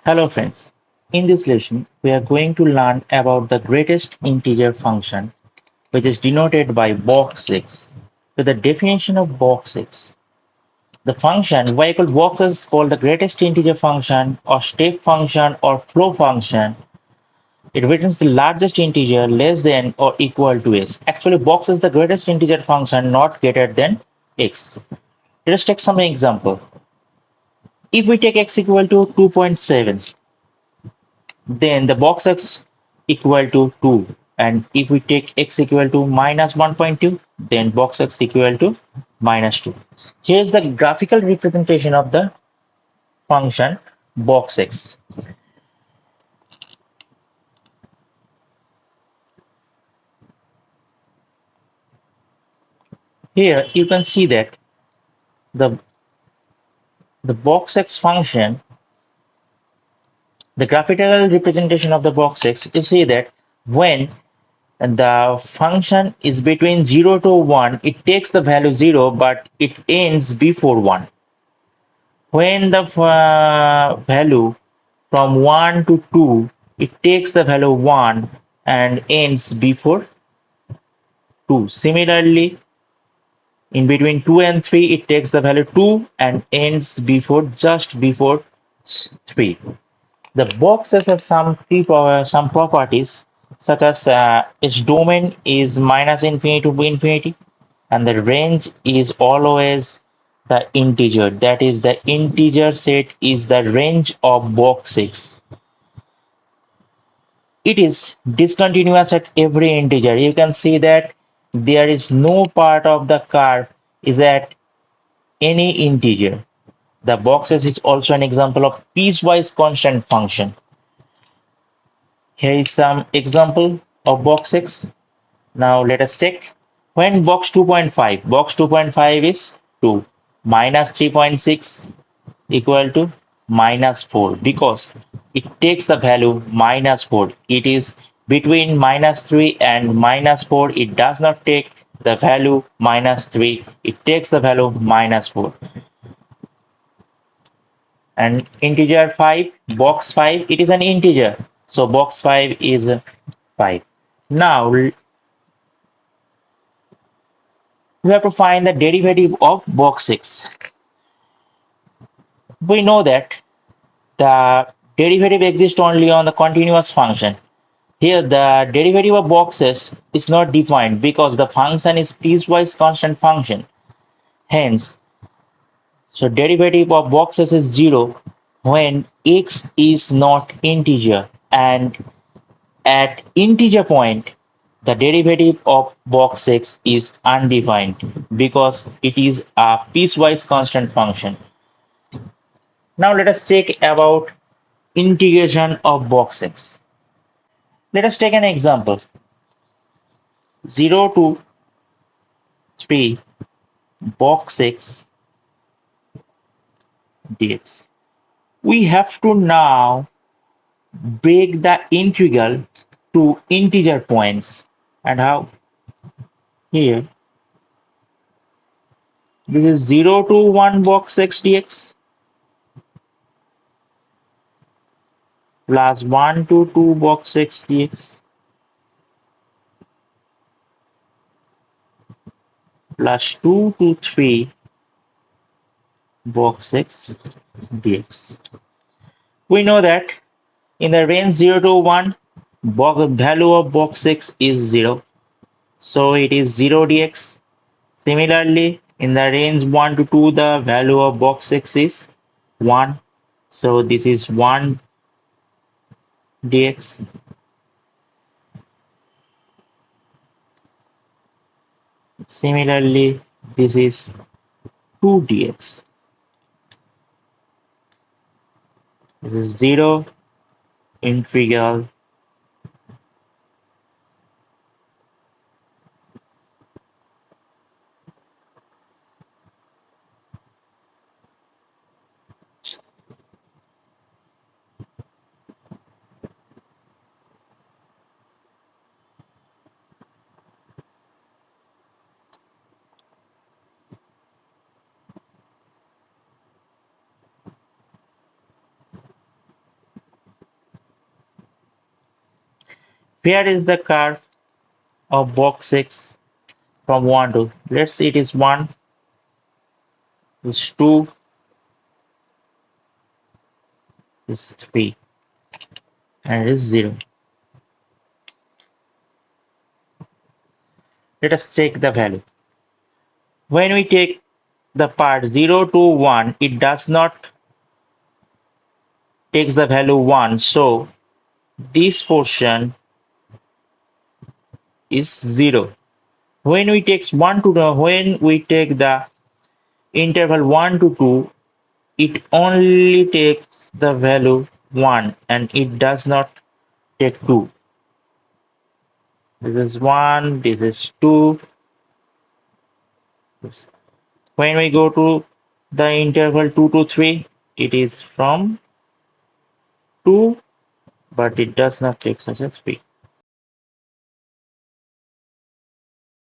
Hello friends, in this lesson we are going to learn about the greatest integer function which is denoted by box 6. So the definition of box 6. The function y equal box is called the greatest integer function or step function or flow function. It returns the largest integer less than or equal to s. Actually box is the greatest integer function not greater than x. Let us take some example. If we take x equal to 2.7, then the box x equal to 2, and if we take x equal to minus 1.2, then box x equal to minus 2. Here's the graphical representation of the function box x. Here you can see that the box x function, the graphical representation of the box x, you see that when the function is between 0 to 1, it takes the value 0 but it ends before 1. When the value from 1 to 2, it takes the value 1 and ends before 2. Similarly, in between 2 and 3, it takes the value 2 and ends just before 3. The box has some properties such as its domain is minus infinity to infinity, and the range is always the integer. That is, the integer set is the range of box 6. It is discontinuous at every integer. You can see that there is no part of the curve is at any integer. The boxes is also an example of piecewise constant function. Here is some example of box 6. Now let us check. When box 2.5 is 2, minus 3.6 equal to minus 4, because it takes the value minus 4. It is between minus 3 and minus 4. It does not take the value minus 3. It takes the value minus 4. And integer 5, box 5, it is an integer. So box 5 is 5. Now we have to find the derivative of box 6. We know that the derivative exists only on the continuous function. Here the derivative of boxes is not defined because the function is piecewise constant function. Hence, so derivative of boxes is 0 when x is not integer, and at integer point the derivative of box x is undefined because it is a piecewise constant function. Now let us check about integration of box x. Let us take an example. 0 to 3 box x dx. We have to now break the integral to integer points. And how? Here, this is 0 to 1 box x dx plus 1 to 2 box x dx plus 2 to 3 box x dx. We know that in the range 0 to 1, value of box x is 0. So it is 0 dx. Similarly, in the range 1 to 2, the value of box x is 1. So this is 1 dx. Similarly, this is 2 dx. This is 0 integral Where is the curve of box 6 from 1 to? Let's see, it is 1, is 2, is 3, and it is 0. Let us check the value. When we take the part 0 to 1, it does not takes the value 1, so this portion is 0. When we take the interval 1 to 2, it only takes the value 1 and it does not take 2. This is 1, this is 2. When we go to the interval 2 to 3, it is from 2, but it does not take such a 3.